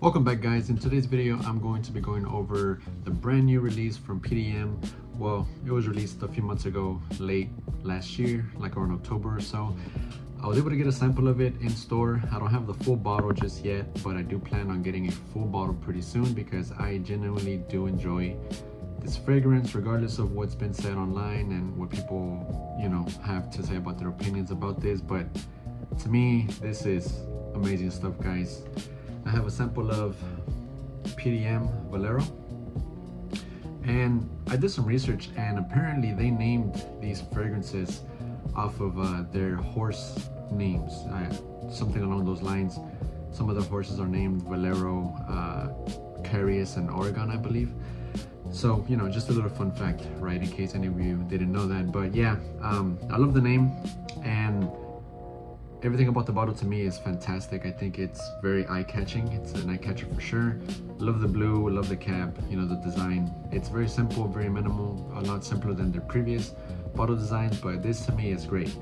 Welcome back, guys. In today's video I'm going to be going over the brand new release from PDM. Well, it was released a few months ago, late last year, like around October or so. I was able to get a sample of it in store. I don't have the full bottle just yet, but I do plan on getting a full bottle pretty soon because I genuinely do enjoy this fragrance, regardless of what's been said online and what people, have to say about their opinions about this. But to me, this is amazing stuff, guys. I have a sample of PDM Valero, and I did some research, and apparently they named these fragrances off of their horse names, something along those lines. Some of the horses are named Valero, Carius, and Oregon, I believe. So, just a little fun fact, right, in case any of you didn't know that. But yeah, I love the name, and everything about the bottle to me is fantastic. I think it's very eye-catching. It's an eye-catcher for sure. Love the blue, love the cap, the design. It's very simple, very minimal, a lot simpler than their previous bottle designs, but this to me is great.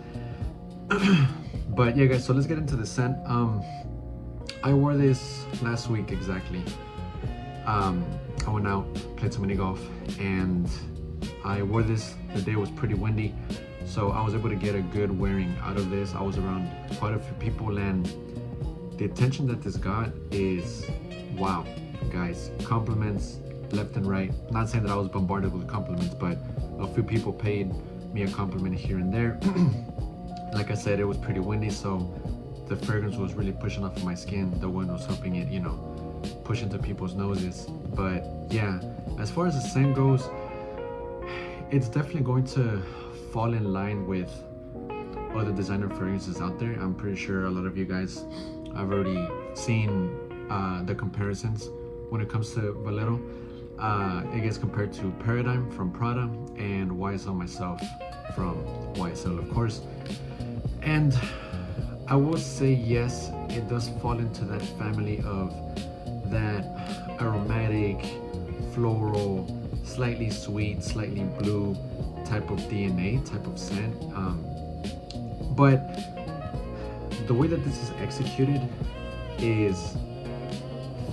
But yeah, guys, so let's get into the scent. I wore this last week exactly. I went out, played some mini golf, and I wore this. The day was pretty windy, so I was able to get a good wearing out of this. I was around quite a few people, and the attention that this got is wow, guys. Compliments left and right. Not saying that I was bombarded with compliments, but a few people paid me a compliment here and there. Like I said, it was pretty windy, so the fragrance was really pushing off of my skin. The wind was helping it, push into people's noses. But yeah, as far as the scent goes, it's definitely going to fall in line with other designer fragrances out there. I'm pretty sure a lot of you guys have already seen the comparisons when it comes to Valero. It gets compared to Paradigm from Prada and YSL Myself from YSL, of course. And I will say yes, it does fall into that family of that aromatic, floral, slightly sweet, slightly blue type of DNA, type of scent. But the way that this is executed is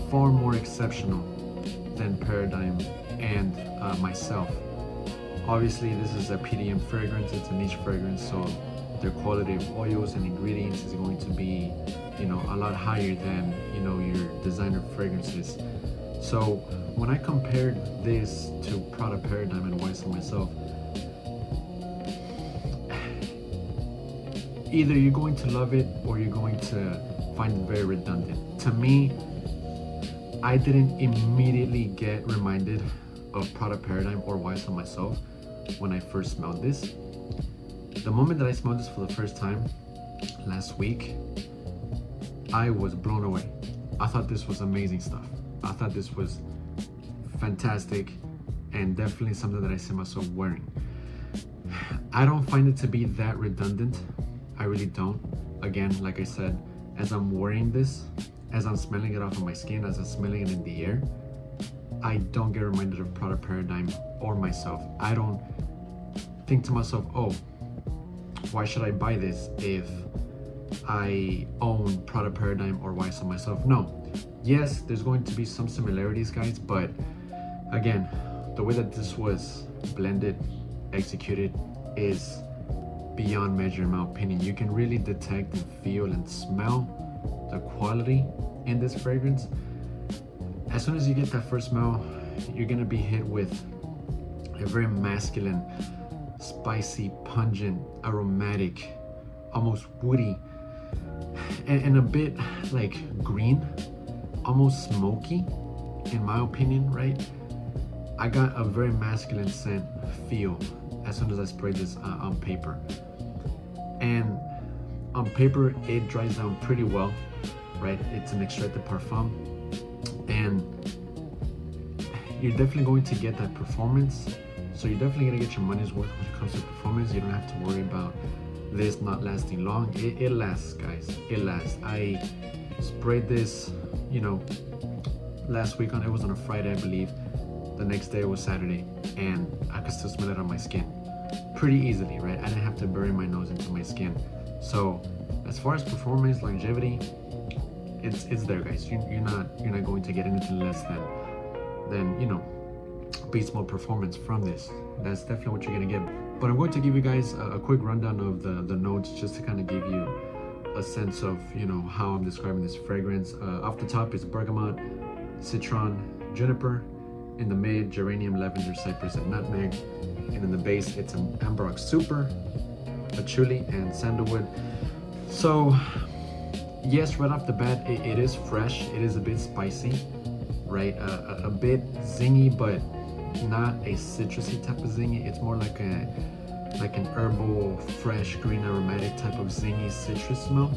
far more exceptional than Paradigm and Myself. Obviously, this is a PDM fragrance, it's a niche fragrance, so their quality of oils and ingredients is going to be, a lot higher than, your designer fragrances. So when I compared this to Prada, Paradigm, and YSL Myself, either you're going to love it or you're going to find it very redundant. To me, I didn't immediately get reminded of Prada, Paradigm, or YSL Myself when I first smelled this. The moment that I smelled this for the first time last week, I was blown away. I thought this was amazing stuff. I thought this was fantastic and definitely something that I see myself wearing. I don't find it to be that redundant. I really don't. Again, like I said, as I'm wearing this, as I'm smelling it off of my skin, as I'm smelling it in the air, I don't get reminded of Prada, Paradigm, or Myself. I don't think to myself, oh, why should I buy this if I own Prada, Paradigm, or YSL Myself? No. Yes, there's going to be some similarities, guys, but again, the way that this was blended, executed, is beyond measure in my opinion. You can really detect and feel and smell the quality in this fragrance. As soon as you get that first smell, you're gonna be hit with a very masculine, spicy, pungent, aromatic, almost woody, and a bit like green, almost smoky in my opinion, right? I got a very masculine scent feel as soon as I sprayed this on paper. And on paper, it dries down pretty well, right? It's an extrait de parfum, and you're definitely going to get that performance. So you're definitely gonna get your money's worth when it comes to performance. You don't have to worry about this not lasting long. It lasts, guys. It lasts. I sprayed this, last week it was on a Friday, I believe. The next day was Saturday, and I could still smell it on my skin pretty easily, right? I didn't have to bury my nose into my skin. So as far as performance, longevity, it's there, guys. You're not going to get anything less than beast mode performance from this. That's definitely what you're gonna get. But I'm going to give you guys a quick rundown of the notes, just to kind of give you a sense of how I'm describing this fragrance. Off the top is bergamot, citron, juniper. In the mid, geranium, lavender, cypress, and nutmeg. And in the base, it's an ambrox super, patchouli, and sandalwood. So yes, right off the bat, it is fresh. It is a bit spicy, right? A bit zingy, but not a citrusy type of zingy. It's more like an herbal, fresh, green, aromatic type of zingy citrus smell.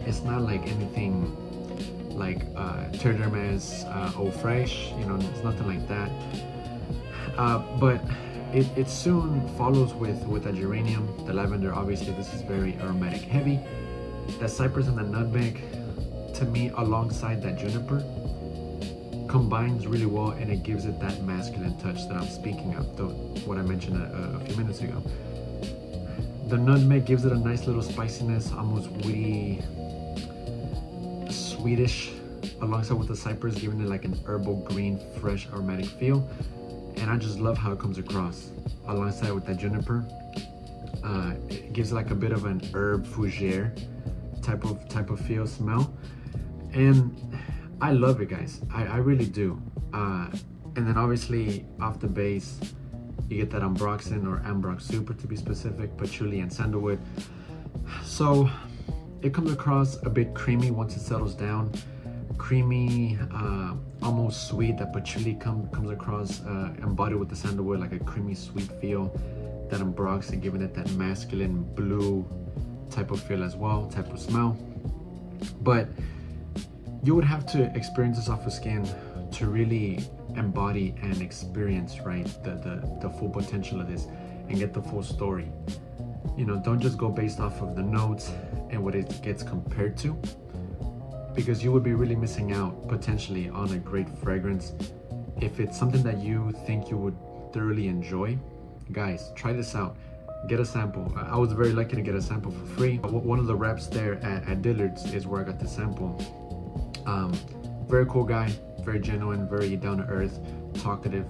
It's not like anything like Terre d'Hermes Eau Fraiche, it's nothing like that. But it soon follows with the geranium, the lavender. Obviously, this is very aromatic heavy. The cypress and the nutmeg, to me, alongside that juniper, combines really well, and it gives it that masculine touch that I'm speaking of, what I mentioned a few minutes ago. The nutmeg gives it a nice little spiciness, almost woody, sweetish, alongside with the cypress, giving it like an herbal, green, fresh, aromatic feel. And I just love how it comes across alongside with that juniper. It gives like a bit of an herb fougere type of feel, smell, and I love it, guys. I really do. And then obviously off the base, you get that ambroxan, or ambrox super to be specific, patchouli, and sandalwood. So it comes across a bit creamy once it settles down. Creamy, almost sweet. That patchouli comes across embodied with the sandalwood, like a creamy sweet feel. That ambroxan giving it that masculine blue type of feel as well, type of smell. But you would have to experience this off of skin to really embody and experience, right, the full potential of this and get the full story. Don't just go based off of the notes and what it gets compared to, because you would be really missing out potentially on a great fragrance. If it's something that you think you would thoroughly enjoy, guys, try this out. Get a sample. I was very lucky to get a sample for free. One of the reps there at Dillard's is where I got the sample. Very cool guy, very genuine, very down to earth, talkative,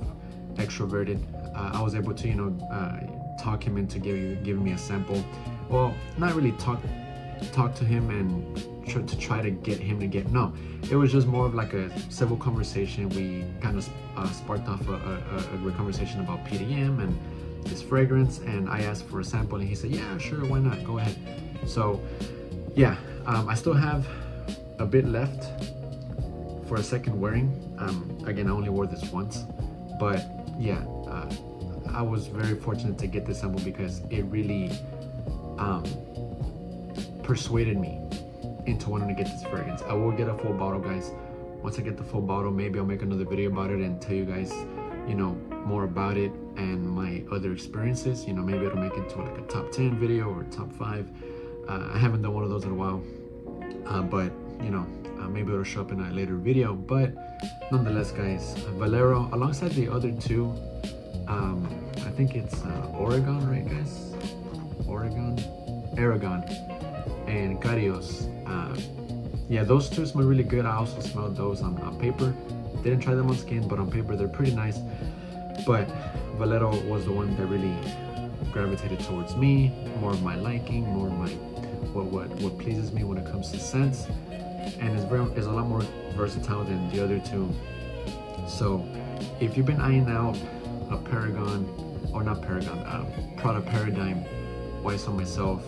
extroverted. I was able to talk him into giving me a sample. Well, not really talk to him and try to get him to get, no, it was just more of like a civil conversation. We kind of sparked off a great conversation about PDM and this fragrance, and I asked for a sample and he said, yeah, sure, why not, go ahead. So yeah, I still have a bit left for a second wearing. Again, I only wore this once, but yeah, I was very fortunate to get this sample because it really persuaded me into wanting to get this fragrance. I will get a full bottle, guys. Once I get the full bottle, maybe I'll make another video about it and tell you guys more about it and my other experiences. Maybe it'll make it to like a top 10 video or top 5. I haven't done one of those in a while, but maybe it'll show up in a later video. But nonetheless, guys, Valero, alongside the other two, I think it's Oregon, right, guys? Aragon and Carios. Yeah, those two smell really good. I also smelled those on paper. Didn't try them on skin, but on paper they're pretty nice. But Valero was the one that really gravitated towards me, more of my liking, more of my what pleases me when it comes to scents, and is a lot more versatile than the other two. So if you've been eyeing out a Prada Paradigm, YSL Myself,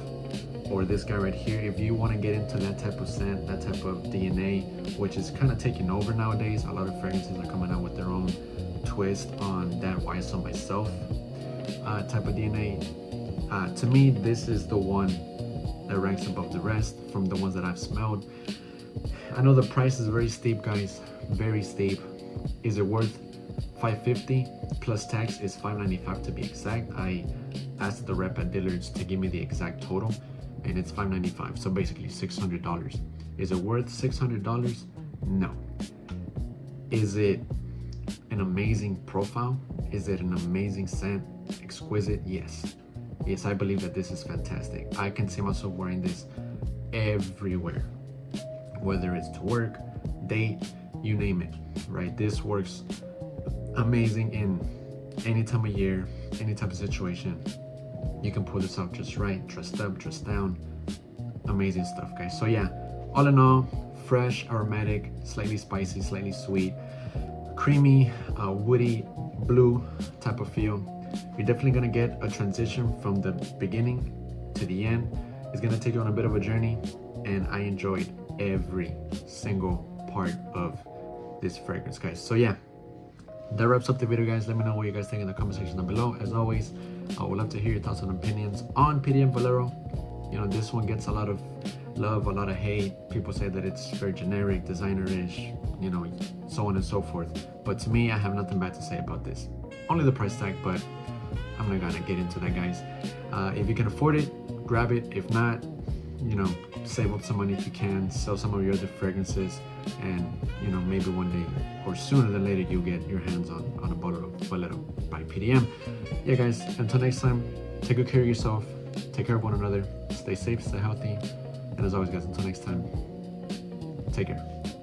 or this guy right here, if you want to get into that type of scent, that type of DNA, which is kind of taking over nowadays, a lot of fragrances are coming out with their own twist on that YSL Myself type of DNA. To me, this is the one that ranks above the rest from the ones that I've smelled. I know the price is very steep, guys, very steep. Is it worth $550 plus tax? Is $595 to be exact. I asked the rep at Dillard's to give me the exact total, and it's $595, so basically $600. Is it worth $600? No. Is it an amazing profile? Is it an amazing scent? Exquisite? Yes. Yes, I believe that this is fantastic. I can see myself wearing this everywhere. whether it's to work, date, you name it, right? This works amazing in any time of year, any type of situation. You can pull this off just right, dressed up, dressed down. Amazing stuff, guys. So yeah, all in all, fresh, aromatic, slightly spicy, slightly sweet, creamy, woody, blue type of feel. You're definitely gonna get a transition from the beginning to the end. It's gonna take you on a bit of a journey, and I enjoyed every single part of this fragrance, guys. So yeah, that wraps up the video, guys. Let me know what you guys think in the comment section down below. As always, I would love to hear your thoughts and opinions on PDM Valero. You know, this one gets a lot of love, a lot of hate. People say that it's very generic, designer-ish, you know, so on and so forth. But to me, I have nothing bad to say about this. Only the price tag, but I'm not gonna get into that, guys. If you can afford it, grab it. If not, you know, save up some money if you can, sell some of your other fragrances, and you know, maybe one day or sooner than later you'll get your hands on a bottle of Valero by PDM. Yeah, guys, until next time, take good care of yourself, take care of one another, stay safe, stay healthy, and as always, guys, until next time, take care.